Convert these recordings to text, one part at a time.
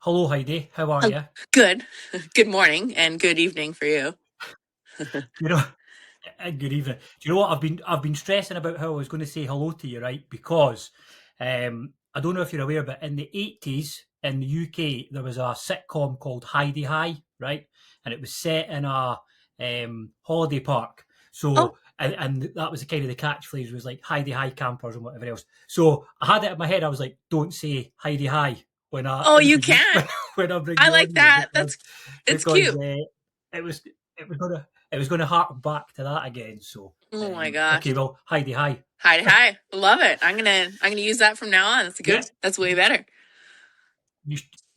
Hello, Heidi. How are Oh, you? good. Good morning and good evening for you. You know, good evening. Do you know what I've been stressing about how I was going to say hello to you, right? Because I don't know if you're aware, but in the 80s in the UK there was a sitcom called Heidi High, right? And it was set in a holiday park. Oh, And that was the kind of the catchphrase was like Heidi High campers and whatever else. So I had it in my head. I was like, don't say Heidi High when I oh, you introduce can. when I bring I you like on here that. because It's because cute. it was it was gonna hark back to that again. So Oh my okay, gosh. well, Heidi, hi. Hi, hi. Love it. I'm gonna use that from now on. That's Yeah, good. That's way better. you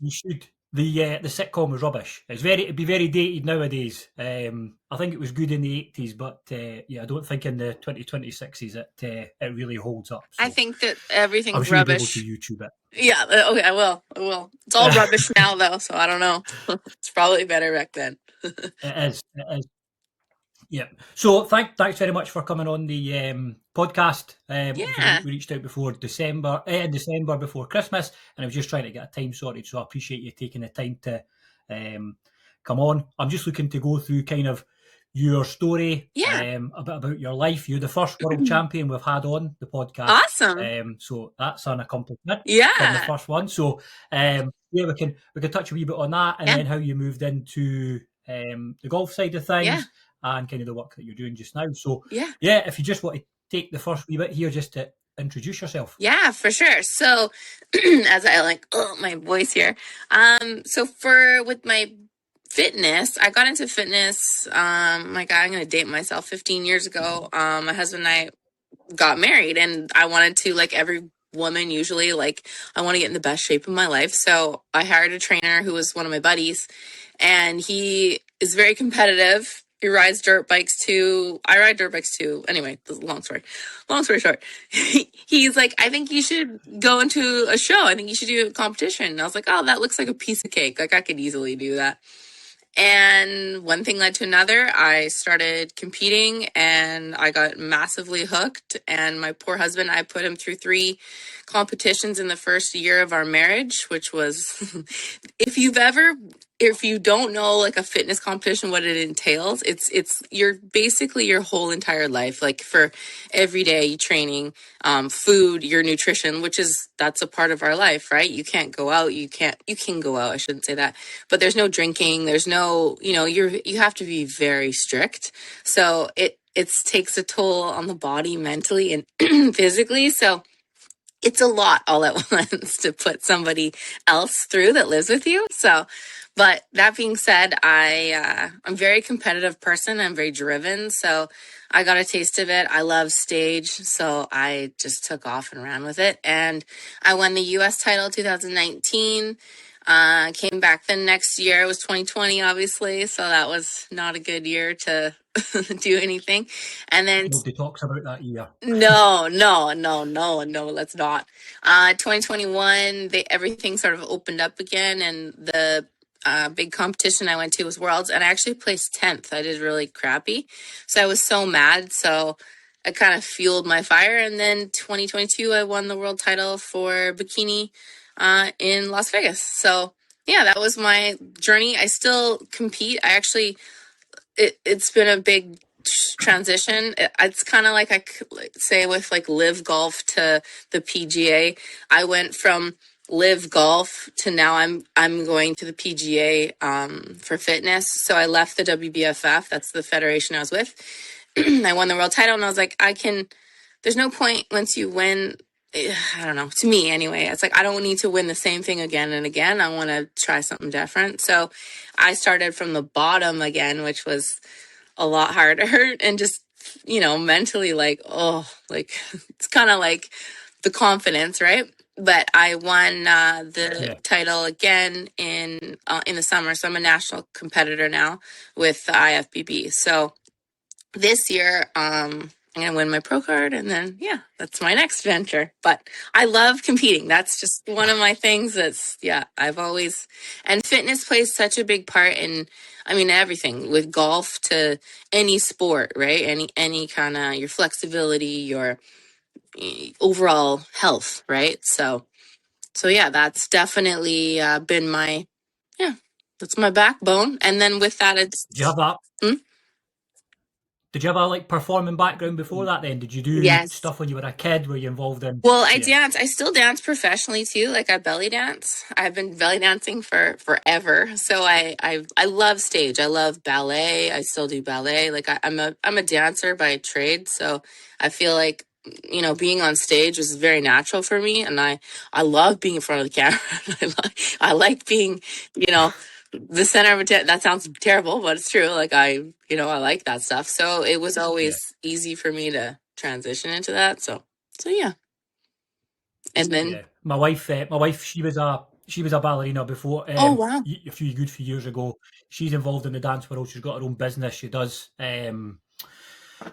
should. The sitcom was rubbish. It'd be very dated nowadays. I think it was good in the 80s, but yeah, I don't think in the 2026s it really holds up. I So think that I'm everything's sure you'll be able to rubbish. YouTube it. Yeah, okay, I will. I will. It's all rubbish now though, so I don't know. It's probably better back then. It is. It is. Yeah. So thanks very much for coming on the podcast. Obviously, we, Yeah. we reached out before December before Christmas, and I was just trying to get a time sorted. So I appreciate you taking the time to um, come on. I'm just looking to go through kind of your story, Yeah. a bit about your life. You're the first world champion we've had on the podcast, Awesome. so that's an accomplishment from the Yeah. first one. So yeah, we can touch a wee bit on that, and Yeah. then how you moved into the golf side of Yeah. things and kind of the work that you're doing just now. So, Yeah. yeah, if you just want to take the first wee bit here just to introduce yourself. Yeah, for sure. So, as I like, oh, my voice here. So for with my fitness, I got into fitness. Like I'm gonna date myself. 15 years ago, my husband and I got married, and I wanted to, like every woman usually, like I want to get in the best shape of my life. So I hired a trainer who was one of my buddies, and he is very competitive. He rides dirt bikes too. I ride dirt bikes too. Anyway, long story. Long story short, he's like, I think you should go into a show. I think you should do a competition. And I was like, oh, that looks like a piece of cake. Like I could easily do that. And one thing led to another. I started competing and I got massively hooked. And my poor husband, I put him through 3 competitions in the first year of our marriage, which was, if you've ever, if you don't know like a fitness competition, what it entails, it's you're basically your whole entire life, like for everyday training, food, your nutrition, which is, that's a part of our life, right? You can't go out. You can go out. I shouldn't say that, but there's no drinking. There's no, you have to be very strict. So it takes a toll on the body mentally and physically. So it's a lot all at once to put somebody else through that lives with you. So, but that being said, I'm a very competitive person. I'm very driven. So I got a taste of it. I love stage. So I just took off and ran with it. And I won the US title 2019. Came back the next year. It was 2020, obviously. So that was not a good year to do anything. And then Nobody talks about that year. no, no, no, no, no, let's not. 2021, everything sort of opened up again, and the big competition I went to was Worlds, and I actually placed 10th. I did really crappy. So I was so mad. So it kind of fueled my fire. And then 2022, I won the world title for bikini in Las Vegas. So yeah, that was my journey. I still compete. It's been a big transition. It's kind of like I could say with like live golf to the PGA. I went from live golf to now I'm going to the PGA for fitness. So I left the WBFF. That's the federation I was with. I won the world title, and I was like, I can. There's no point once you win. I don't know. To me, anyway, it's like I don't need to win the same thing again and again. I want to try something different. So I started from the bottom again, which was a lot harder and just, mentally like, oh, like it's kind of like the confidence, right? But I won the Yeah. title again in the summer. So I'm a national competitor now with the IFBB. So this year, I'm gonna win my pro card, and then yeah, that's my next venture. But I love competing. That's just one of my things. That's yeah, I've always, and fitness plays such a big part in, I mean, everything with golf to any sport, right? Any kind of your flexibility, your overall health, right? So So yeah, that's definitely been my, yeah, that's my backbone. And then with that, Do you have that? hmm? Did you have a like performing background before that? Then did you do Yes. stuff when you were a kid? Were you involved in? Well, I Yeah, dance. I still dance professionally too. Like I belly dance. I've been belly dancing for forever. So I love stage. I love ballet. I still do ballet. Like I'm a dancer by trade. So I feel like being on stage was very natural for me, and I love being in front of the camera. I like being you know the center of attention. That sounds terrible, but it's true. Like I like that stuff. So it was yeah, always easy for me to transition into that. So yeah. And then, yeah. My wife, she was a ballerina before. oh wow. A few years ago. She's involved in the dance world. She's got her own business. She does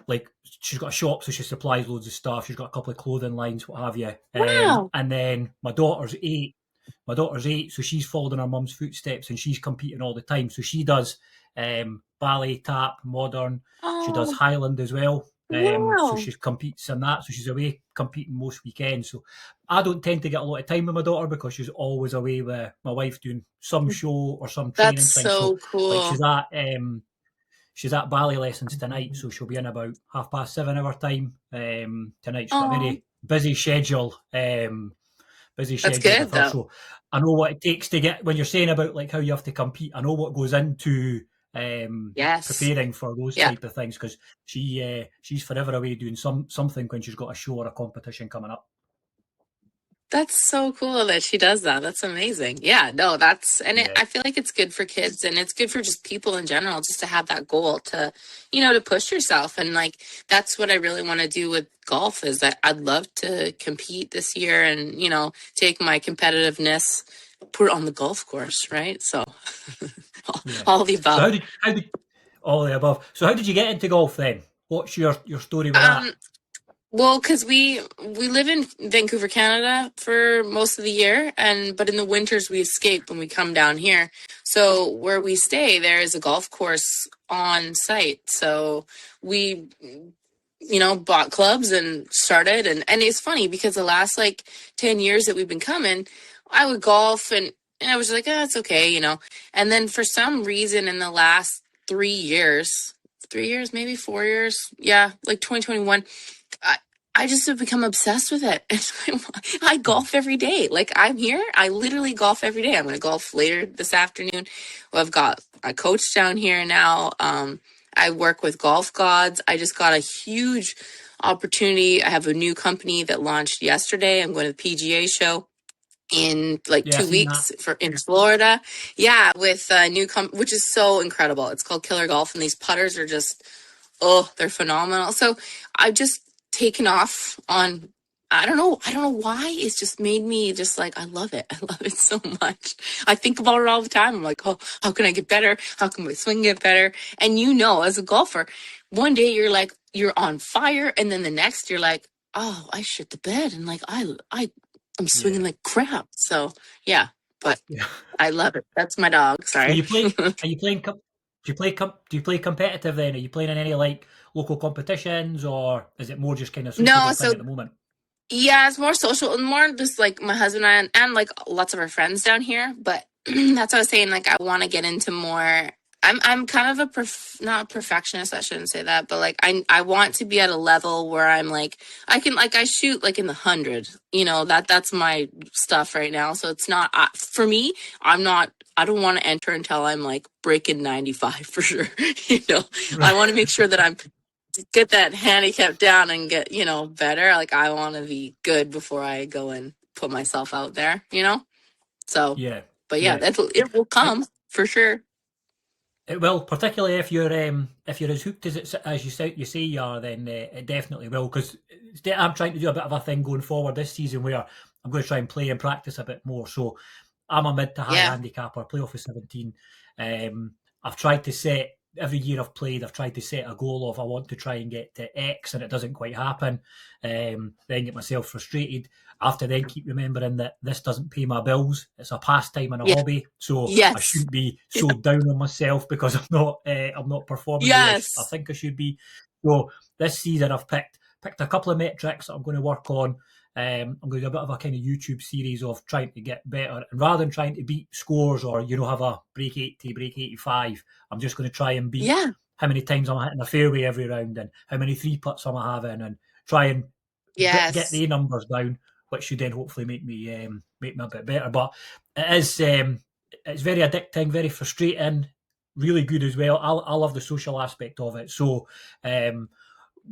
like she's got a shop, so she supplies loads of stuff. She's got a couple of clothing lines, what have you. Wow. And then my daughter's 8, so she's followed in her mum's footsteps, and she's competing all the time. So she does ballet, tap, modern. She does Oh, Highland as well. So wow. she competes in that. So she's away competing most weekends. So I don't tend to get a lot of time with my daughter because she's always away with my wife doing some show or some That's training thing. So so like cool. she's at ballet lessons tonight, so she'll be in about 7:30 our time tonight. She's got a Oh, very busy that's schedule with good her. though. So I know what it takes to get when you're saying about like how you have to compete. I know what goes into Yes. preparing for those Yeah. type of things because she's forever away doing something when she's got a show or a competition coming up. That's so cool that she does that. That's amazing. Yeah, no, Yeah, I feel like it's good for kids and it's good for just people in general just to have that goal to push yourself. And like, that's what I really want to do with golf is that I'd love to compete this year and take my competitiveness, put it on the golf course, right? So yeah. all the So above. how did all the above? So how did you get into golf then? What's your story with that? Um, Well, because we live in Vancouver, Canada for most of the year, and but in the winters we escape when we come down here. So where we stay, there is a golf course on site. So we bought clubs and started and it's funny because the last like 10 years that we've been coming, I would golf and I was like, oh, it's okay. And then for some reason in the last 3 years, 3 years, maybe 4 years, yeah, like 2021, I, I just have become obsessed with it. I Mm. golf every day. Like I'm here, I literally golf every day. I'm going to golf later this afternoon. Well, I've got a coach down here now. I work with Golf Gods. I just got a huge opportunity. I have a new company that launched yesterday. I'm going to the PGA show in like Yeah, I two seen that. weeks for in Florida. Yeah, with a new which is so incredible. It's called Killer Golf, and these putters are just they're phenomenal. So I've just taken off on. I don't know why. It's just made me just like I love it. I love it so much. I think about it all the time. I'm like, oh, how can I get better? How can my swing get better? And as a golfer, one day you're like you're on fire, and then the next you're like, oh, I shit the bed, and like I'm Yeah, swinging like crap. So yeah, but yeah. I love it. That's my dog. So Sorry. you play? Are you playing? Do you play competitive then? Are you playing in any like local competitions, or is it more just kind of No, sociable thing so at the moment? yeah, it's more social and more just like my husband and like lots of our friends down here. But that's what I was saying. Like I want to get into more. I'm kind of not a perfectionist. I shouldn't say that, but like I want to be at a level where I'm like I can like I shoot like in the hundred. That's my stuff right now. So it's not for me. I'm not. I don't want to enter until I'm like breaking 95 for sure. I want to make sure that I'm get that handicap down and get better. Like I want to be good before I go and put myself out there. So, Yeah, but yeah, yeah. it will It, come for sure. it will, particularly if you're as hooked as you say you are, then it definitely will. Because I'm trying to do a bit of a thing going forward this season where I'm going to try and play and practice a bit more. So I'm a mid to high Yeah. handicapper, play off of 17. I've tried to set every year I've played. I've tried to set a goal of I want to try and get to X, and it doesn't quite happen. Then get myself frustrated. I have to then keep remembering that this doesn't pay my bills. It's a pastime and a Yeah. hobby, so I Yes. shouldn't be so down on myself because I'm not performing the way I Yes. think I should be. So this season I've picked a couple of metrics that I'm going to work on. I'm going to do a bit of a kind of YouTube series of trying to get better. And rather than trying to beat scores or, have a break 80, break 85, I'm just going to try and beat Yeah. how many times I'm hitting a fairway every round and how many three putts I'm having, and try and get Yes. the numbers down, which should then hopefully make me a bit better. But it is it's very addicting, very frustrating, really good as well. I love the social aspect of it. So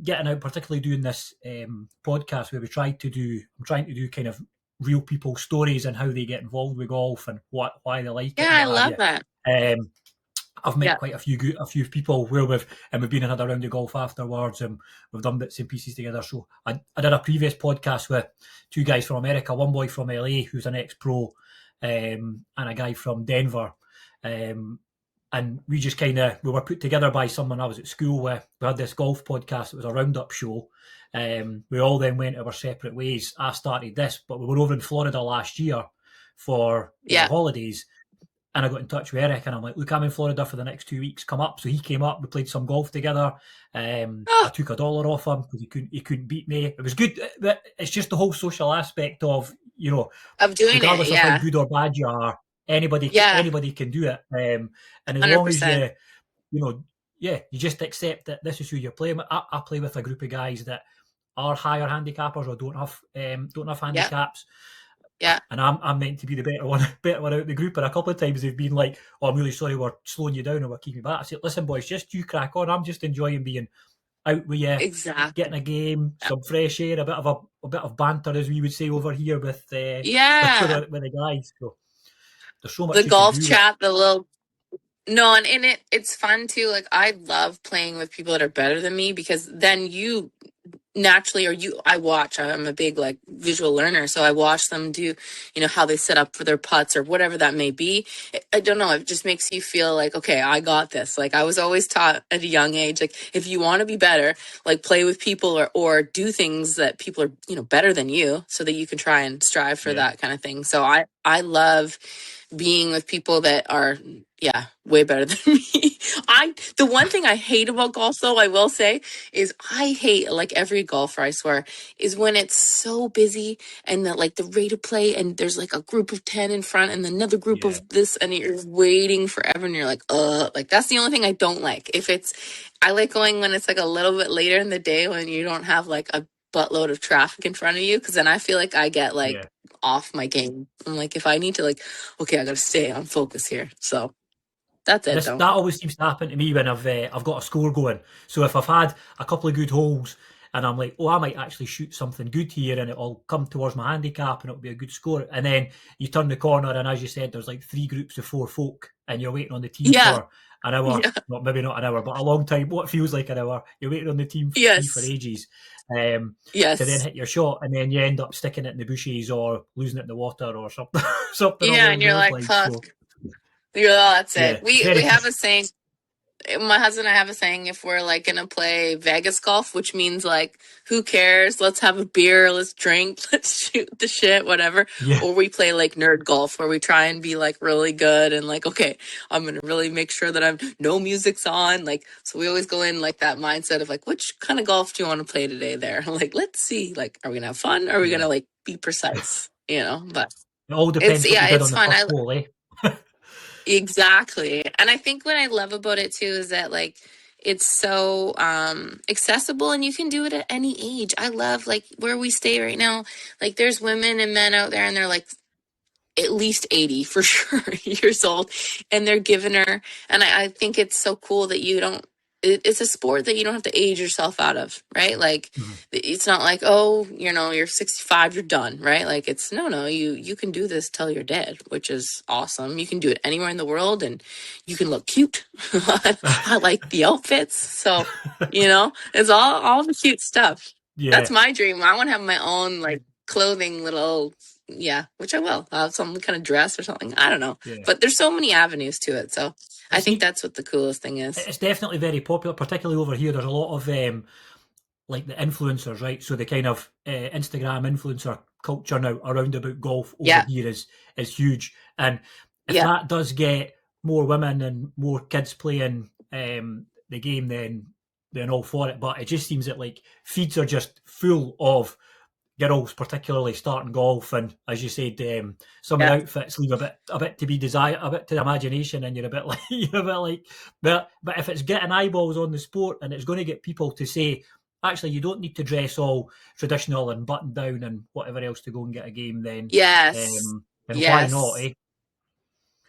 getting out, particularly doing this podcast where I'm trying to do kind of real people stories and how they get involved with golf and why they like it Yeah, and I what have love you. that. Um, I've met Yeah. quite a few people where we've been and had a round of golf afterwards, and we've done bits and pieces together. So I did a previous podcast with two guys from America, one boy from LA who's an ex-pro, and a guy from Denver. Um, and we just we were put together by someone I was at school with. We had this golf podcast. It was a roundup show. We all then went our separate ways. I started this, but we were over in Florida last year for the Yeah. holidays, and I got in touch with Eric, and I'm like, look, I'm in Florida for the next 2 weeks. Come up. So he came up. We played some golf together. I Oh, took $1 off him because he couldn't beat me. It was good. But it's just the whole social aspect of, of doing it. regardless of how Yeah. good or bad you are, Yeah. anybody can do it. And as long as 100%. you know, you just accept that this is who you're playing with. I play with a group of guys that are higher handicappers or don't have Yeah. handicaps, Yeah. and I'm meant to be the better one out of the group. And a couple of times they've been like, "Oh, I'm really sorry, we're slowing you down or we're keeping you back." I said, "Listen, boys, just you crack on. I'm just enjoying being out with you, getting Exactly. a game, Yeah. some fresh air, a bit of banter, as we would say over here with Yeah. with the guys." So there's so The much you can golf do with chat, the little no, and in it's fun too. Like I love playing with people that are better than me because then you naturally or you I watch I'm a big like visual learner, so I watch them do how they set up for their putts or whatever that may be. I don't know, it just makes you feel like, okay, I got this. Like I was always taught at a young age, like if you want to be better, like play with people or do things that people are better than you so that you can try and strive for yeah, that kind of thing. So I love being with people that are way better than me. The one thing I hate about golf though, I will say, is I hate, like every golfer I swear, is when it's so busy and the rate of play and there's like a group of 10 in front and another group yeah, of this and you're waiting forever and you're like that's the only thing I don't like. I like going when it's like a little bit later in the day when you don't have like a buttload of traffic in front of you, because then I feel like I get yeah. like off my game. I'm like, if I need to, like, okay, I gotta stay on focus here. So that's it This though. that always seems to happen to me when I've got a score going. So if I've had a couple of good holes and I'm like, oh, I might actually shoot something good here and it'll come towards my handicap and it'll be a good score. And then you turn the corner and, as you said, there's like three groups of four folk and you're waiting on the tee Yeah. for an hour. Yeah. Not maybe not an hour, but a long time. What feels like an hour. You're waiting on the tee for Yes. ages. To then Yes. hit your shot, and then you end up sticking it in the bushes or losing it in the water or something, something Yeah, along and you're those like, lines. fuck. So You're, oh, that's it. yeah, it's We very have a saying. My husband and I have a saying, if we're like gonna play Vegas golf, which means like, who cares? Let's have a beer, let's drink, let's shoot the shit, whatever. yeah, Or we play like nerd golf where we try and be like really good and like, okay, I'm gonna really make sure that I'm no music's on. Like, so we always go in like that mindset of like, which kind of golf do you want to play today there? Like, let's see, like, are we gonna have fun? Or are we yeah. gonna like be precise? But It all depends what you did it's on the fun. first hole, eh? Exactly. And I think what I love about it too is that like it's so accessible and you can do it at any age. I love like where we stay right now. Like there's women and men out there and they're like at least 80 for sure years old, and they're giving her, and I think it's so cool that you don't it's a sport that you don't have to age yourself out of, right? Like Mhm. it's not like, oh, you're 65, you're done, right? Like it's no, you can do this till you're dead, which is awesome. You can do it anywhere in the world and you can look cute. I like the outfits, so it's all the cute stuff. That's Yeah, my dream. I want to have my own like clothing little, yeah, which I will. I'll have some kind of dress or something. I don't know. yeah. But there's so many avenues to it. So I It's think neat. that's what the coolest thing is. It's definitely very popular, particularly over here. There's a lot of like the influencers, right? So the kind of Instagram influencer culture now around about golf over Yeah. here is huge. And if Yeah. that does get more women and more kids playing the game, then all for it. But it just seems that like feeds are just full of girls particularly starting golf, and as you said, some of the Yeah. outfits leave a bit to be desired, a bit to the imagination, and you're a bit like you're a bit like, but if it's getting eyeballs on the sport and it's going to get people to say, actually, you don't need to dress all traditional and button down and whatever else to go and get a game, Yes. then why not? Yes. Eh?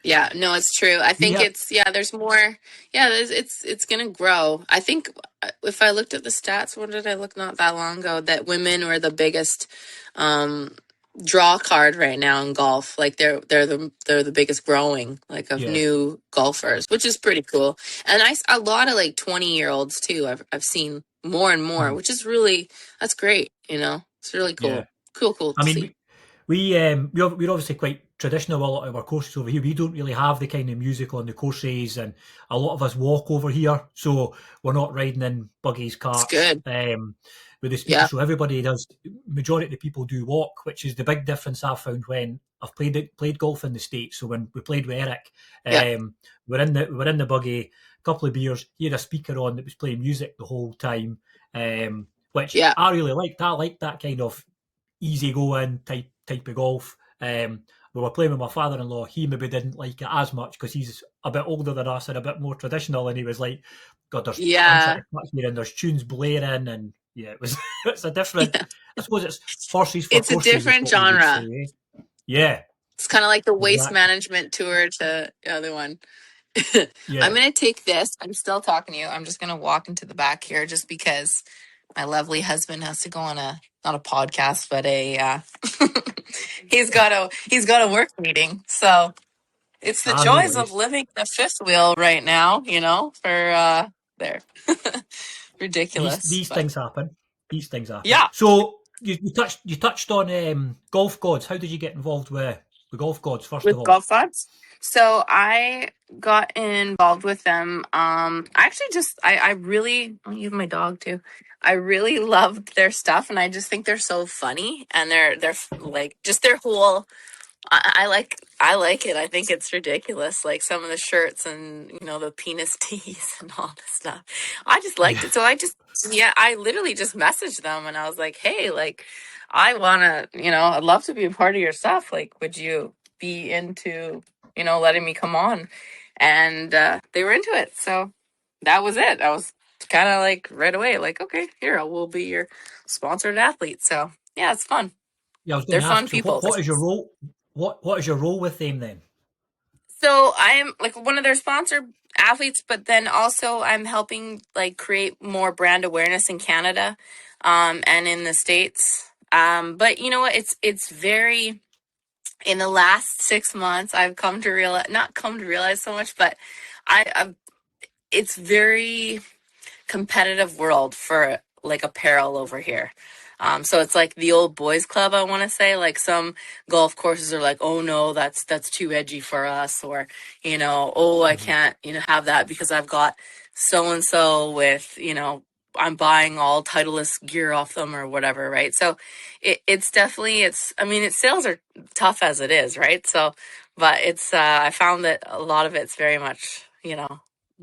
Yeah, no, it's true. I We think have, it's yeah, there's more. Yeah, it's gonna grow. I think if I looked at the stats, what did I look not that long ago? That women were the biggest um draw card right now in golf. Like they're the biggest growing like of yeah, new golfers, which is pretty cool. And a lot of like 20-year-olds too. I've seen more and more, mhm, which is really that's great. It's really yeah. cool. Cool I to mean, see. we're obviously quite traditional with a lot of our courses over here. We don't really have the kind of music on the courses, and a lot of us walk over here, so we're not riding in buggies, It's carts, good. with the speakers. Yeah, So everybody does. Majority of the people do walk, which is the big difference I've found when I've played golf in the States. So when we played with Eric, yeah, we're in the buggy, a couple of beers. He had a speaker on that was playing music the whole time, which yeah, I really liked. I liked that kind of easy going type of golf. We were playing with my father-in-law. He maybe didn't like it as much because he's a bit older than us and a bit more traditional. And he was like, "God, I'm trying yeah. to touch here, and there's tunes blaring, and yeah, it was it's a different. Yeah. I suppose it's horses for It's a courses, is different what we would say. genre. Eh? Yeah, It's kind of like the waste exactly. management tour to the other one. I'm Yeah. going to take this. I'm still talking to you. I'm just going to walk into the back here just because my lovely husband has to go on a not a podcast, but a he's got a work meeting. So, it's the Ah, no joys of worries. living the fifth wheel right now, for there. These Ridiculous, these but things happen. These things happen. yeah. So you touched on golf gods. How did you get involved with the golf gods first of With all? golf thoughts. So I got involved with them. I actually I really even my dog too. I really loved their stuff, and I just think they're so funny, and they're like just their whole I like it. I think it's ridiculous. Like some of the shirts and the penis tees and all this stuff. I just liked Yeah. it. So I literally just messaged them and I was like, hey, like I wanna, I'd love to be a part of your stuff. Like, would you be into, letting me come on? And they were into it. So that was it. I was kind of like right away, like, okay, here, I will be your sponsored athlete. So yeah, it's fun. Yeah, I was going They're to fun ask. So people. what is your role? What is your role with them then? So I'm like one of their sponsored athletes, but then also I'm helping like create more brand awareness in Canada, and in the States. But you know what? It's very in the last 6 months I've come to realize not come to realize so much, but I've it's very competitive world for like apparel over here. So it's like the old boys club, I want to say. Like some golf courses are like, oh no, that's too edgy for us, or oh I Mhm. can't have that because I've got so and so with I'm buying all Titleist gear off them or whatever, right? So it's definitely I mean its sales are tough as it is, right? So, but it's I found that a lot of it's very much the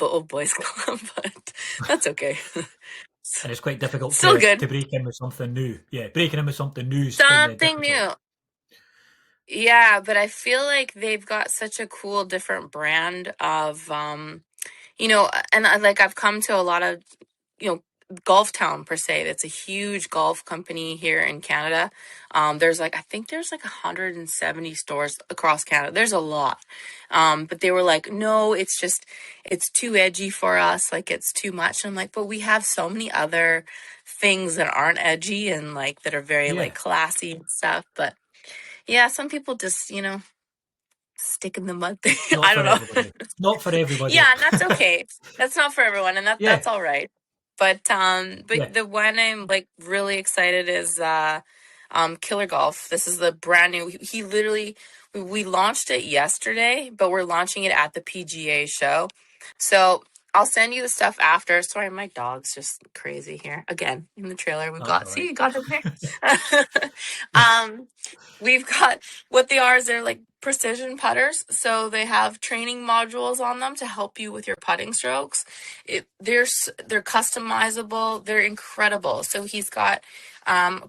old boys club, but that's okay. And it's quite difficult Still to good. break in with something new. Yeah, breaking in with something new is kind of Something difficult. new. Yeah, but I feel like they've got such a cool different brand of and like I've come to a lot of you know golf town per se. That's a huge golf company here in Canada. There's like I think there's like 170 stores across Canada. There's a lot. But they were like, no, it's too edgy for us. Like it's too much. And I'm like, but we have so many other things that aren't edgy and like that are very like Yeah, classy and stuff. But yeah, some people just stick in the mud thing. not I for don't know. everybody. Not for everybody. Yeah, and that's okay. That's not for everyone, and Yeah, that's all right. But yeah. the one I'm like really excited is Killer Golf. This is the brand new. He literally we launched it yesterday, but we're launching it at the PGA show. So I'll send you the stuff after. Sorry, my dog's just crazy here again in the trailer. We've That's got all see right. you got him here. um, we've got what they are is they're like precision putters, so they have training modules on them to help you with your putting strokes. They're customizable. They're incredible. So he's got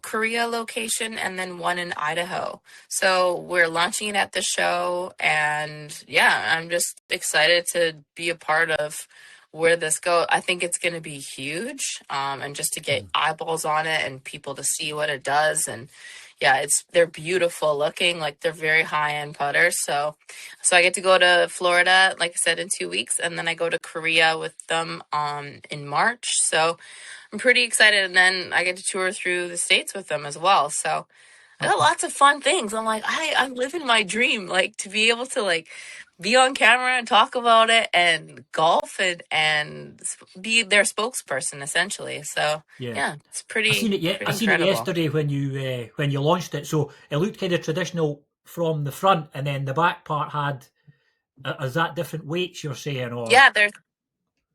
Korea location and then one in Idaho. So we're launching it at the show, and yeah, I'm just excited to be a part of where this goes. I think it's going to be huge, and just to get Mm. eyeballs on it and people to see what it does. And yeah, they're beautiful looking, like they're very high end putters. So I get to go to Florida, like I said, in 2 weeks, and then I go to Korea with them in March. So I'm pretty excited, and then I get to tour through the states with them as well. So I got Okay. lots of fun things. I'm like, I'm living my dream, like to be able to like be on camera and talk about it and golf and be their spokesperson essentially. So Yeah. yeah, it's I seen pretty it. pretty I seen it incredible. yesterday when you launched it. So it looked kind of traditional from the front, and then the back part had. Is that different weights you're saying, or? Yeah, there's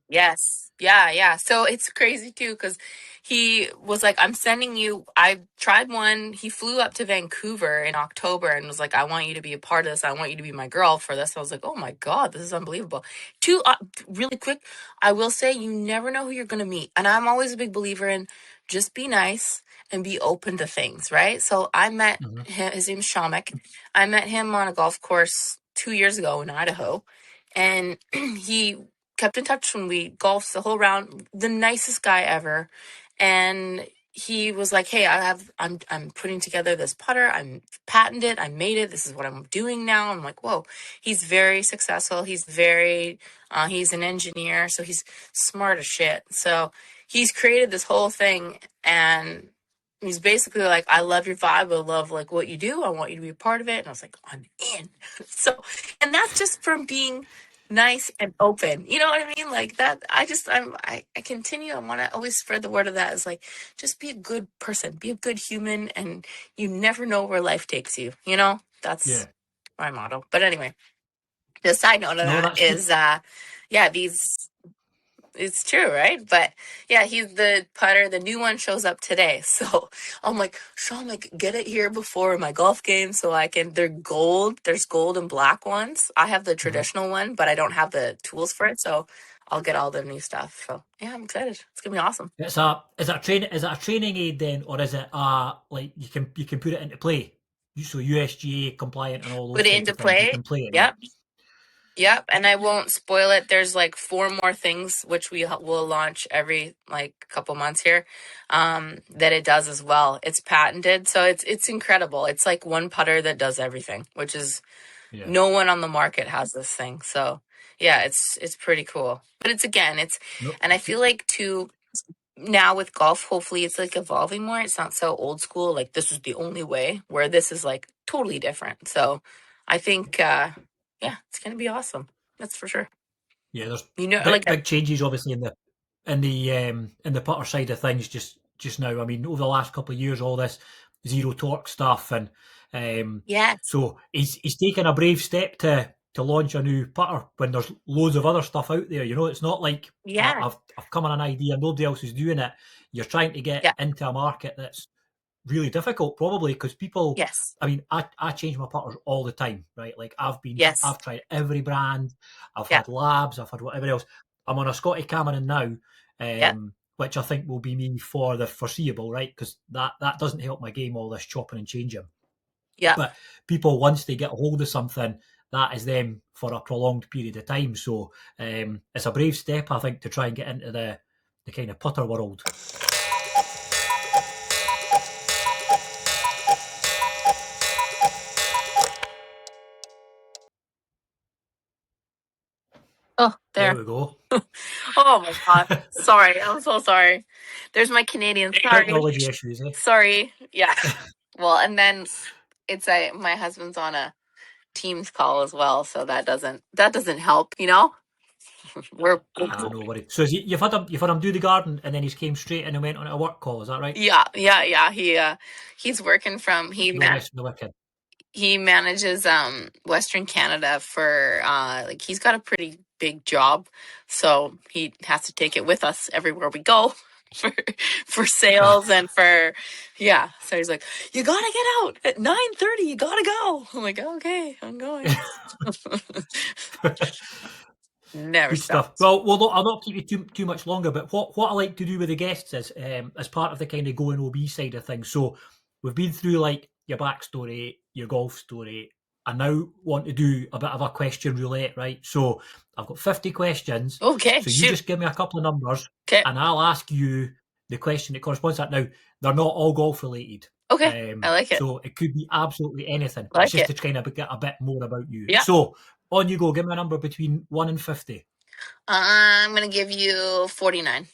Yes. Yeah, yeah. So it's crazy too because he was like, I'm sending you. I tried one. He flew up to Vancouver in October and was like, I want you to be a part of this. I want you to be my girl for this. I was like, oh my God, this is unbelievable. Two, really quick, I will say you never know who you're going to meet. And I'm always a big believer in just be nice and be open to things, right? So I met Mhm. him, his name's Shamek. I met him on a golf course 2 years ago in Idaho. And he kept in touch when we golfed the whole round. The nicest guy ever, and he was like, "Hey, I'm putting together this putter. I'm patented it. I made it. This is what I'm doing now." I'm like, "Whoa!" He's very successful. He's an engineer, so he's smart as shit. So he's created this whole thing, and he's basically like, "I love your vibe. I love like what you do. I want you to be a part of it." And I was like, "I'm in." So, and that's just from being nice and open. You know what I mean? Like that. I continue. I want to always spread the word of that. Is like, just be a good person, be a good human, and you never know where life takes you. You know, that's Yeah. my motto. But anyway, the side note of No, that that's good. is, yeah, it's true, right? But yeah, he's the putter. The new one shows up today. So I'm like, Sean, like, get it here before my golf game so I can. They're gold. There's gold and black ones. I have the Mhm. traditional one, but I don't have the tools for it. So I'll get all the new stuff. So yeah, I'm excited. It's going to be awesome. Is it a training aid then, or is it like you can put it into play? So USGA compliant and all Put those it type into of things. You play. can play it in it. Yep. Yep, and I won't spoil it. There's like four more things which we will launch every like couple months here, that it does as well. It's patented, so it's incredible. It's like one putter that does everything, which is Yeah. no one on the market has this thing. So yeah, it's pretty cool. But it's No, and I that's good. feel like too now with golf, hopefully it's like evolving more. It's not so old school, like this is the only way, where this is like totally different. So I think yeah, it's gonna be awesome. That's for sure. Yeah, there's You know, like big changes obviously in the putter side of things just now. I mean, over the last couple of years, all this zero torque stuff, and um, yes, so he's taken a brave step to launch a new putter when there's loads of other stuff out there. You know, it's not like yeah, I've come on an idea and nobody else is doing it. You're trying to get yeah, into a market that's really difficult probably because people, yes, I mean, I change my putters all the time, right? Like yes, I've tried every brand, I've yeah, had labs, I've had whatever else. I'm on a Scotty Cameron now, yeah, which I think will be me for the foreseeable, right? Because that doesn't help my game, all this chopping and changing. yeah, But people, once they get a hold of something, that is them for a prolonged period of time. So it's a brave step, I think, to try and get into the kind of putter world. oh, There there. we go. Oh my god, sorry, I'm so sorry. There's my Canadian. Sorry, Technology issues, eh? sorry. Yeah. Well, and then it's a my husband's on a Teams call as well, so that doesn't help. You know, we're Ah, no worry. So you've had him do the garden, and then he's came straight in and went on a work call. Is that right? yeah, yeah, yeah. He's working from No rest in the wicked. he manages Western Canada for like he's got a pretty big job, so he has to take it with us everywhere we go. for for sales and for yeah. So he's like, you gotta get out at 9:30. You gotta go. I'm like, okay, I'm going. Never Good stuff. stops. Well, look, I'll not keep you too much longer. But what I like to do with the guests is, as part of the kind of going OB side of things. So we've been through like your backstory, your golf story. I now want to do a bit of a question roulette, right? So I've got 50 questions. Okay, So you shoot. just give me a couple of numbers, Okay, and I'll ask you the question that corresponds to that. Now they're not all golf related. okay. I like it. So it could be absolutely anything. It's Like just it. to kind of get a bit more about you. Yeah. So on you go. Give me a number between 1 and 50. I'm gonna give you 49.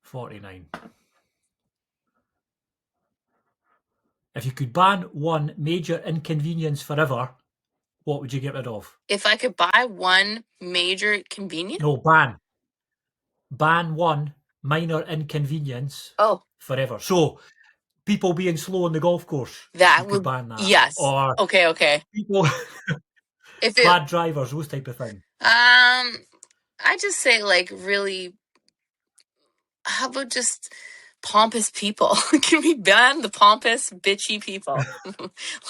49. If you could ban one major inconvenience forever, what would you get rid of? If I could buy one major convenience, No, ban. Ban one minor inconvenience oh, forever. So, people being slow on the golf course, that you could would ban that. yes. Or Okay, okay. people, If it bad drivers, those type of thing. I just say like really how about just pompous people? Can we ban the pompous, bitchy people?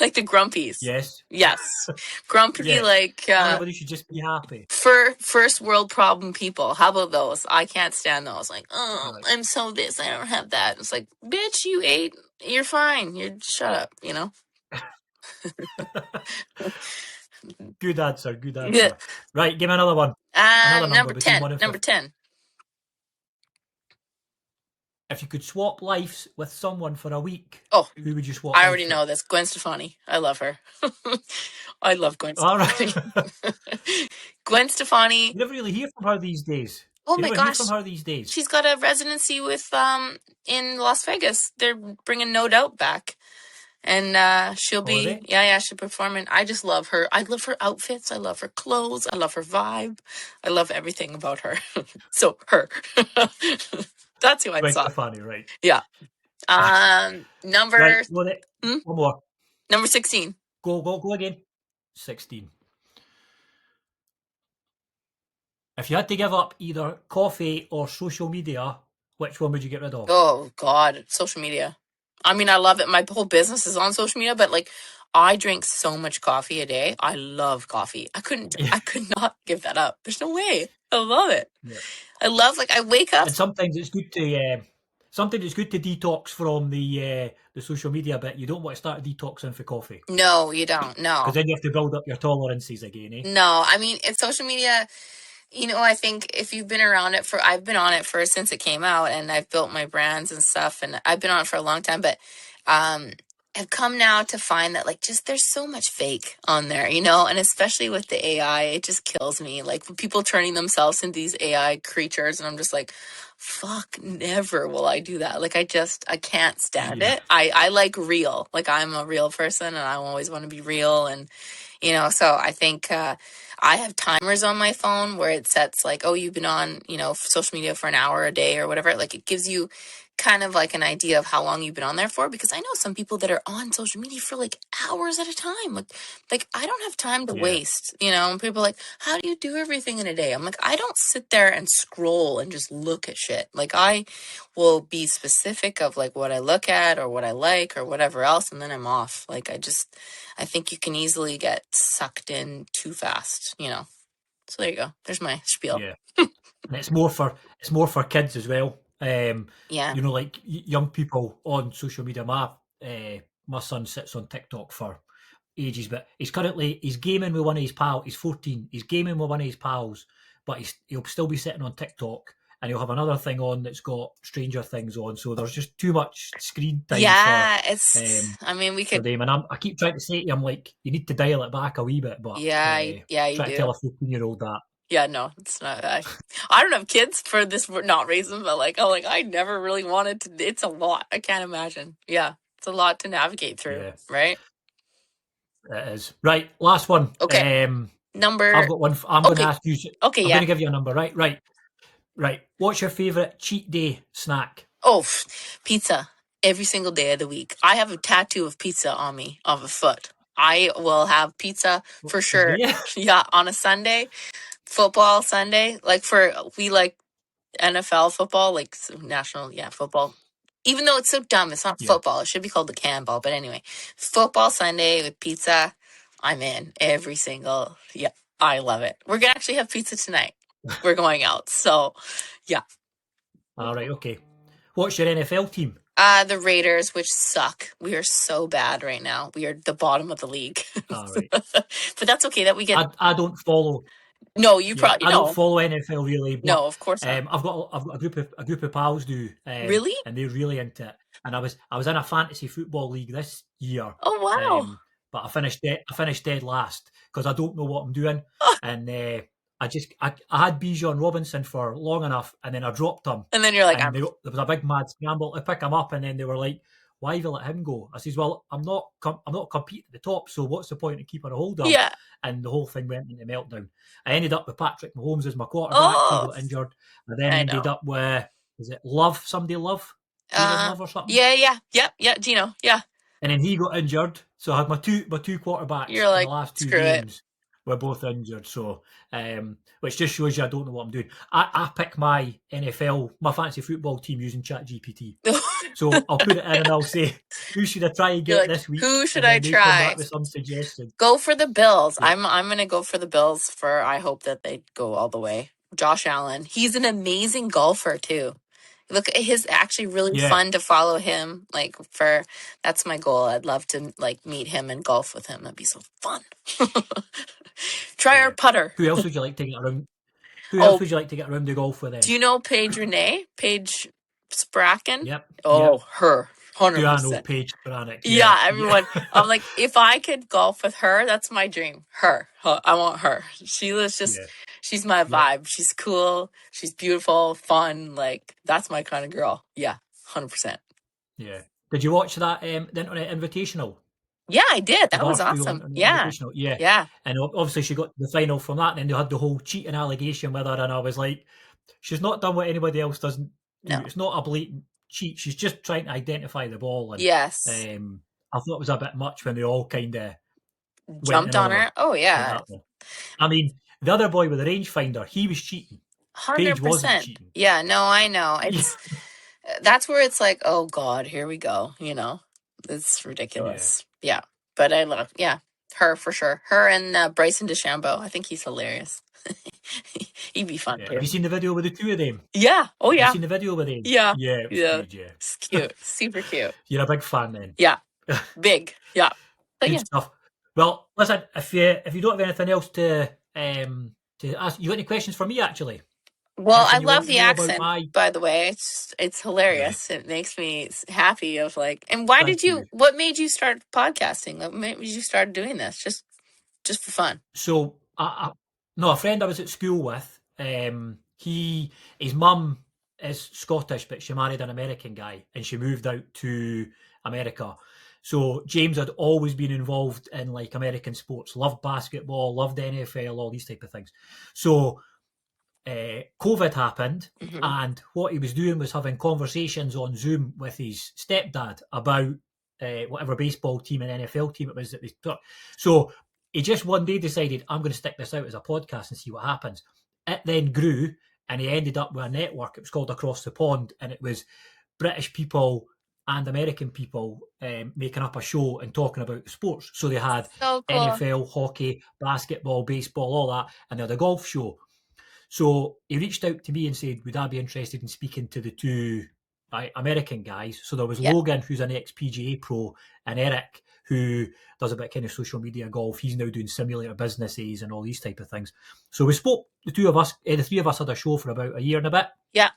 Like the grumpies. Yes. Yes. Grumpy Yes. like Everybody should just be happy. for first world problem people. How about those? I can't stand those. Like, oh, Right. I'm so this, I don't have that. It's like, bitch, you ate. You're fine. You're shut up, you know? Good answer. Good Yeah. answer. Right. Give me another one. Another number Number between 10. 1 and Number 50. 10. If you could swap lives with someone for a week, Oh, who would you swap I already lives know with? this. Gwen Stefani. I love her. I love Gwen All Stefani. right. Gwen Stefani. You never really hear from her these days. Oh You my never hear from gosh. her these days. She's got a residency with in Las Vegas. They're bringing No Doubt back. And she'll Oh, are be they? yeah, she'll perform. And I just love her. I love her outfits. I love her clothes. I love her vibe. I love everything about her. So her. That's who I'd Gwen saw. Stefani, right. Yeah. Right, Number got it. hmm? One more. Number 16. Go again. 16. If you had to give up either coffee or social media, which one would you get rid of? Oh God, social media. I mean, I love it. My whole business is on social media, but like I drink so much coffee a day. I love coffee. I could not give that up. There's no way. I love it. Yeah. I love like I wake up. And sometimes it's good to detox from the social media bit. You don't want to start detoxing for coffee No, you don't. because No. then you have to build up your tolerances again, eh? No. I mean, if social media, I think if you've been around it I've been on it for since it came out and I've built my brands and stuff and I've been on it for a long time, but um, I've come now to find that like just there's so much fake on there, and especially with the AI, it just kills me. Like people turning themselves into these AI creatures, and I'm just like, fuck, never will I do that. Like I can't stand Yeah. it. I like real. Like I'm a real person and I always want to be real and so I think I have timers on my phone where it sets like, oh, you've been on, social media for an hour a day or whatever. Like it gives you kind of like an idea of how long you've been on there for. Because I know some people that are on social media for like hours at a time. Like I don't have time to Yeah. waste, and people are like, how do you do everything in a day? I'm like, I don't sit there and scroll and just look at shit. Like I will be specific of like what I look at or what I like or whatever else. And then I'm off. Like I think you can easily get sucked in too fast. So there you go. There's my spiel. Yeah. And it's more for kids as well. Yeah. Like young people on social media. My son sits on TikTok for ages, but he's gaming with one of his pals. He's 14. He's gaming with one of his pals, but he'll still be sitting on TikTok, and he'll have another thing on that's got Stranger Things on. So there's just too much screen time Yeah. I mean, we for could, them. And I keep trying to say to him, like, you need to dial it back a wee bit, but yeah, you try to tell do. a 14-year-old that. Yeah, no, it's not. I don't have kids for this not reason, but I never really wanted to. It's a lot. I can't imagine. Yeah, it's a lot to navigate through, Yeah, right? it is. Right, last one. Okay, I've number. got one. I'm going to Okay, ask you. okay, I'm going yeah. to give you a number. Right. What's your favourite cheat day snack? Oh, pizza every single day of the week. I have a tattoo of pizza on me, of a foot. I will have pizza for Do sure. you? Yeah, on a Sunday, football Sunday. We like NFL football, like national, football. Even though it's so dumb, it's not Yeah. football. It should be called the cannonball. But anyway, football Sunday with pizza. I'm in every single. Yeah, I love it. We're gonna actually have pizza tonight. We're going out, so yeah. All right. Okay. What's your NFL team? The Raiders, which suck. We are so bad right now. We are the bottom of the league. All right. But that's okay that we get. I don't follow. No, you Yeah, probably I don't no. follow NFL really, but No, of course not. I've got a group of pals do, Really? and they're really into it. And I was in a fantasy football league this year, Oh wow. but I finished dead last because I don't know what I'm doing, and I had Bijan Robinson for long enough, and then I dropped him, And then you're like, and there was a big mad scramble to pick him up, and then they were like, "Why have you let him go?" I says, "Well, I'm not competing at the top, so what's the point of keeping a hold of him?" yeah. And the whole thing went into meltdown. I ended up with Patrick Mahomes as my quarterback. He Oh, got injured. I then I ended know. up with, is it Love? Somebody Love? Jaden Love or something? Yeah, Gino, yeah. And then he got injured. So I had my two quarterbacks You're in the like, last two screw it. games were both injured. So which just shows you I don't know what I'm doing. I pick my NFL, my fantasy football team using ChatGPT. So I'll put it in and I'll say, who should I try and You're get like, this week? who should And I then they come try? back with some suggestions. Go for the Bills. Yeah. I'm gonna go for the Bills for I hope that they go all the way. Josh Allen. He's an amazing golfer too. Look, his actually really Yeah. fun to follow him. Like that's my goal. I'd love to like meet him and golf with him. That'd be so fun. Try our Yeah. putter. Who else would you like to get around? Who else Oh, would you like to get around the golf with do then? you know Paige Renee? Paige Spracken? Yep. Oh, Yep. her. Do I know 100%. Paige Brannick? Yeah, Yeah. Yeah. everyone. I'm like, if I could golf with her, that's my dream. Her. I want her. She was just, Yeah. she's my Yeah. vibe. She's cool. She's beautiful, fun. Like, that's my kind of girl. Yeah, 100%. Yeah. Did you watch that the Internet Invitational? Yeah, I did. The That was Barstool awesome. Internet Yeah. Invitational? Yeah. Yeah. And obviously she got the final from that, and then they had the whole cheating allegation with her, and I was like, she's not done what anybody else doesn't do. No. It's not a blatant cheat. She's just trying to identify the ball, and Yes. I thought it was a bit much when they all kind of went Jumped in on on her. her Oh, like yeah. that. I mean, the other boy with the rangefinder, he was cheating. Paige wasn't 100%. cheating. Yeah, no, I know. That's where it's like, oh God, here we go. You know, it's ridiculous. Yeah. But I love, her for sure. Her and Bryson DeChambeau. I think he's hilarious. He'd be fun Yeah. too. Have you seen the video with the two of them? Yeah. Oh Have you yeah. seen the video with them? Yeah. Yeah, it was Yeah. good, yeah. It's cute. Super cute. You're a big fan then. Yeah. Big. Yeah. But Good yeah. stuff. Well, listen, if you don't have anything else to ask, you got any questions for me actually? Well, I Anything you love want to the know about accent, my by the way. It's hilarious. It makes me happy of like, and thank you. what made you start podcasting? What made you start doing this? Just for fun. So no, a friend I was at school with, his mum is Scottish, but she married an American guy and she moved out to America. So James had always been involved in like American sports, loved basketball, loved NFL, all these type of things. So COVID happened, and what he was doing was having conversations on Zoom with his stepdad about whatever baseball team and NFL team it was that they took. So he just one day decided, I'm going to stick this out as a podcast and see what happens. It then grew, and he ended up with a network. It was called Across the Pond, and it was British people and American people making up a show and talking about the sports. So they had So cool. NFL, hockey, basketball, baseball, all that, and they had a golf show. So he reached out to me and said, would I be interested in speaking to the two American guys? So there was Logan, who's an ex-PGA pro, and Eric, who does a bit kind of social media golf. He's now doing simulator businesses and all these type of things. So we spoke, the three of us had a show for about a year and a bit. Yeah.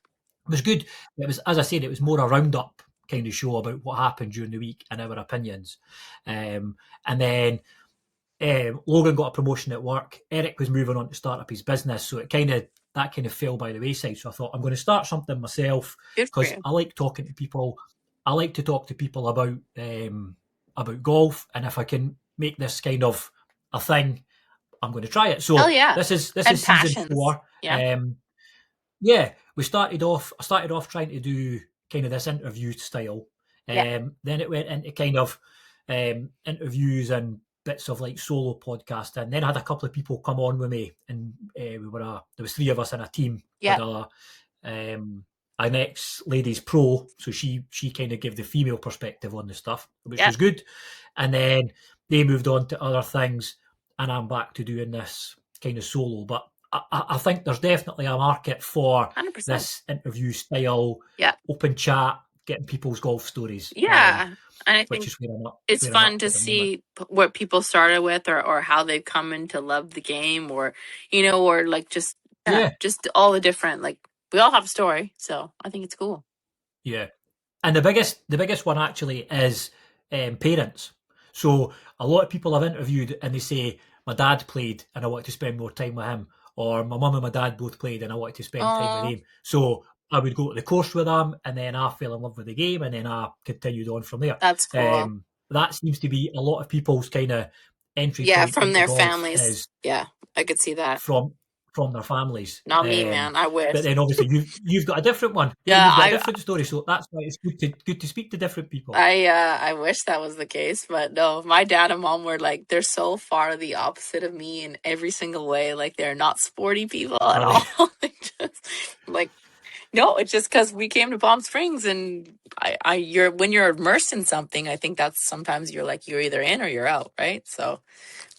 It was good. It was, as I said, it was more a roundup kind of show about what happened during the week and our opinions. And then Logan got a promotion at work. Eric was moving on to start up his business, so that kind of fell by the wayside. So I thought I'm going to start something myself because I like talking to people. I like to talk to people about golf, and if I can make this kind of a thing, I'm going to try it. So this is season 4. Yeah. I started off trying to do kind of this interview style. Then it went into kind of interviews and bits of like solo podcasting. Then I had a couple of people come on with me, and there was 3 of us in a team. an ex ladies pro, so she kind of gave the female perspective on the stuff, which Yeah, was good. And then they moved on to other things, and I'm back to doing this kind of solo. But I think there's definitely a market for 100%. this interview style, Yeah. open chat, getting people's golf stories, Yeah. And I which think is it's where I'm fun up to at the moment. see what people started with, or how they've come into love the game, or, or like just, yeah, Yeah, just all the different, like, we all have a story. So I think it's cool. yeah. And the biggest one actually is parents. So a lot of people I've interviewed and they say my dad played and I wanted to spend more time with him, or my mum and my dad both played and I wanted to spend time with Oh, them. So I would go to the course with them, and then I fell in love with the game, and then I continued on from there. that's cool. That seems to be a lot of people's kind of entry Yeah, point from into their golf families. is Yeah, I could see that. from their families. Not me, man. I wish. But then obviously you've got a different one. Yeah, Yeah, you've got a different story. So that's why it's good to speak to different people. I wish that was the case, but no, my dad and mom were like, they're so far the opposite of me in every single way. Like, they're not sporty people at Are they? all. They just like, no, it's just because we came to Palm Springs, and you're when you're immersed in something, I think that's sometimes you're like, you're either in or you're out, right? So,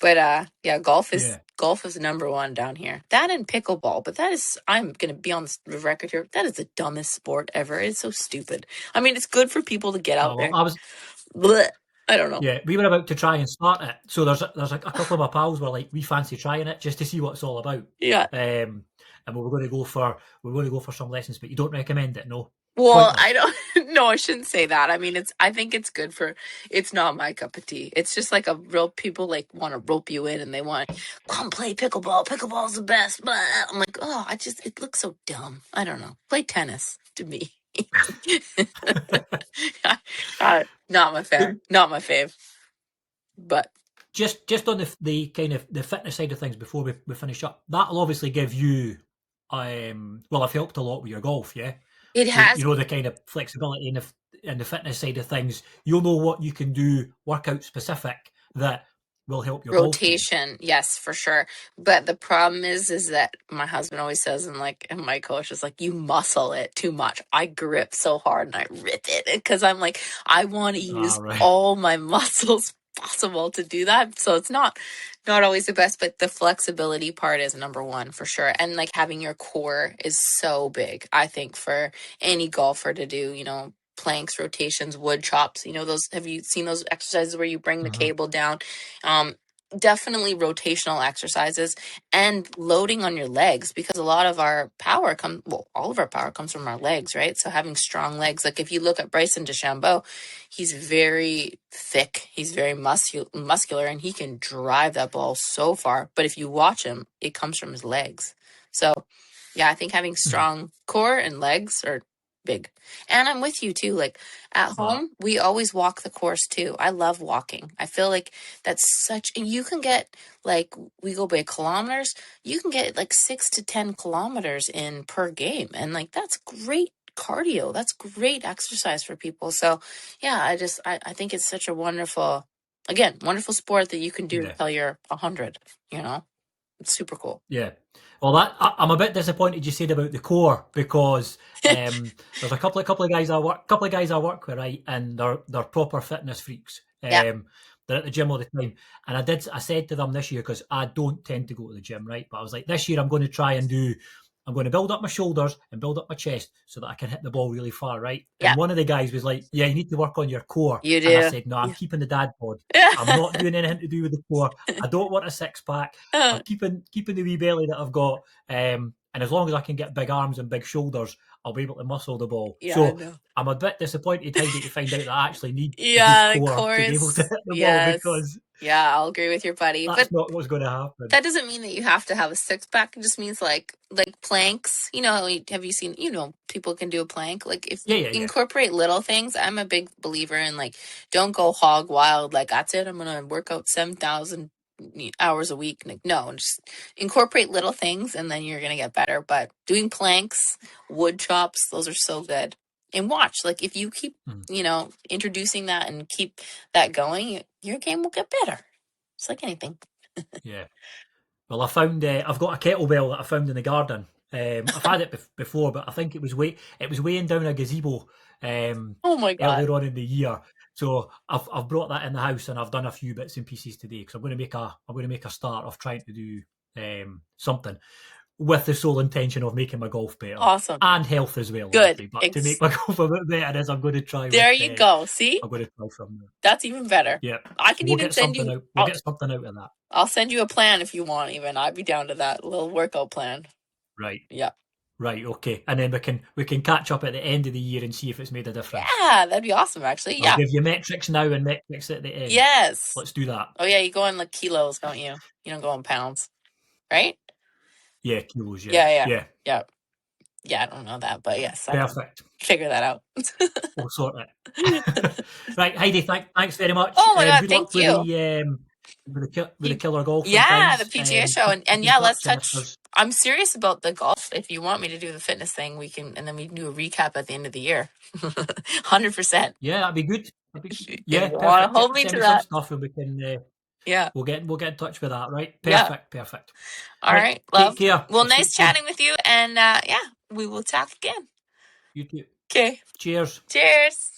but yeah, Yeah. golf is number one down here. That and pickleball, but that is, I'm gonna be on the record here. That is the dumbest sport ever. It's so stupid. I mean, it's good for people to get out Well, there. Blech. I don't know. yeah, we were about to try and start it. So there's a couple of my pals were like, we fancy trying it just to see what it's all about. Yeah. And we're going to go for some lessons, but you don't recommend it, no? Well, I Pointless. don't. No, I shouldn't say that. I mean, I think it's good for. It's not my cup of tea. It's just like a real people like want to rope you in, and they want come play pickleball. Pickleball's the best. Blah. I'm like, oh, it looks so dumb. I don't know. Play tennis to me. Not my fair. Not my fave. But Just on the kind of the fitness side of things before we finish up, that'll obviously give you well, I've helped a lot with your golf, yeah. it So has you know the kind of flexibility and the fitness side of things. You'll know what you can do, workout specific, that will help your golf game. rotation, yes, for sure. But the problem is that my husband always says, and my coach is like, you muscle it too much. I grip so hard and I rip it because I'm like, I want to Ah, use right. all my muscles possible to do that. So it's not always the best, but the flexibility part is number one for sure. And like having your core is so big, I think, for any golfer to do, planks, rotations, wood chops. Those, have you seen those exercises where you bring the Mhm. cable down? Um, Definitely rotational exercises and loading on your legs, because a lot of our power all of our power comes from our legs, right? So having strong legs, like if you look at Bryson DeChambeau, he's very thick, he's very muscular, and he can drive that ball so far. But if you watch him, it comes from his legs. So yeah, I think having Mhm. strong core and legs are big. And I'm with you too. Like at Uh, home, we always walk the course too. I love walking. I feel like you can get, like, we go by kilometers, you can get like 6 to 10 kilometers in per game. And like, that's great cardio. That's great exercise for people. So yeah, I think it's such a wonderful sport that you can do yeah. until you're 100, you know? It's super cool. Yeah. Well, I'm a bit disappointed you said about the core, because there's a couple of guys I work with, right, and they're proper fitness freaks. Yeah. They're at the gym all the time, and I said to them this year, because I don't tend to go to the gym, right, but I was like, this year I'm going to build up my shoulders and build up my chest so that I can hit the ball really far, right? Yeah. And one of the guys was like, yeah, you need to work on your core, You and I do. said, no, I'm Yeah. keeping the dad bod. I'm not doing anything to do with the core. I don't want a six pack. I'm keeping the wee belly that I've got, and as long as I can get big arms and big shoulders, I'll be able to muscle the ball. Yeah, I So know. I'm a bit disappointed, Heidi, to find out that I actually need a good Yeah, the core to be able to chorus. hit the ball, Yes. because Yeah, I'll agree with your buddy. that's But not what's going to happen. that doesn't mean that you have to have a six pack. It just means like planks. Have you seen, people can do a plank. Like if Yeah, you yeah, yeah. incorporate little things, I'm a big believer in, like, don't go hog wild. Like, that's it, I'm gonna work out 7,000 hours a week. Like, no, just incorporate little things and then you're gonna get better. But doing planks, wood chops, those are so good. And watch, like, if you keep, Mm, introducing that and keep that going, your game will get better. It's like anything. yeah. Well, I've got a kettlebell that I found in the garden, I've had it before, but I think it was weighing down a gazebo Oh my God. earlier on in the year. So I've brought that in the house and I've done a few bits and pieces today because I'm going to make a start of trying to do something with the sole intention of making my golf better Awesome. and health as well, Good. obviously. But to make my golf a bit better, is I'm going to try with There you go. See? I'm going to try from there. That's even better. Yeah, I so can even send you. We'll get something out of that. I'll send you a plan if you want. Even I'd be down to that little workout plan. Right. Yeah. Right. Okay. And then we can catch up at the end of the year and see if it's made a difference. Yeah, that'd be awesome. Actually, I'll yeah. give you metrics now and metrics at the end. Yes. Let's do that. Oh yeah, you go in like kilos, don't you? You don't go in pounds, right? Yeah, kilos. Yeah. Yeah, yeah, Yeah. yeah. Yeah, I don't know that, but yes, I can Perfect. figure that out. We'll sort it. Right, Heidi. Thanks very much. Oh my God, Good thank luck with you. the killer golf on Yeah, the Prince. PGA show, and Keep in yeah, let's touch, and if touch. there's I'm serious about the golf. If you want me to do the fitness thing, we can, and then we can do a recap at the end of the year. 100%. yeah, that'd be good. If Yeah, you want to perfect. hold me Send to me some that. stuff and we can Yeah. we'll get in touch with that. Right. Yeah. Perfect. All Right. right, Take love. care. Well, We'll nice speak soon. chatting with you, and yeah, we will talk again. You too. Okay. Cheers. Cheers.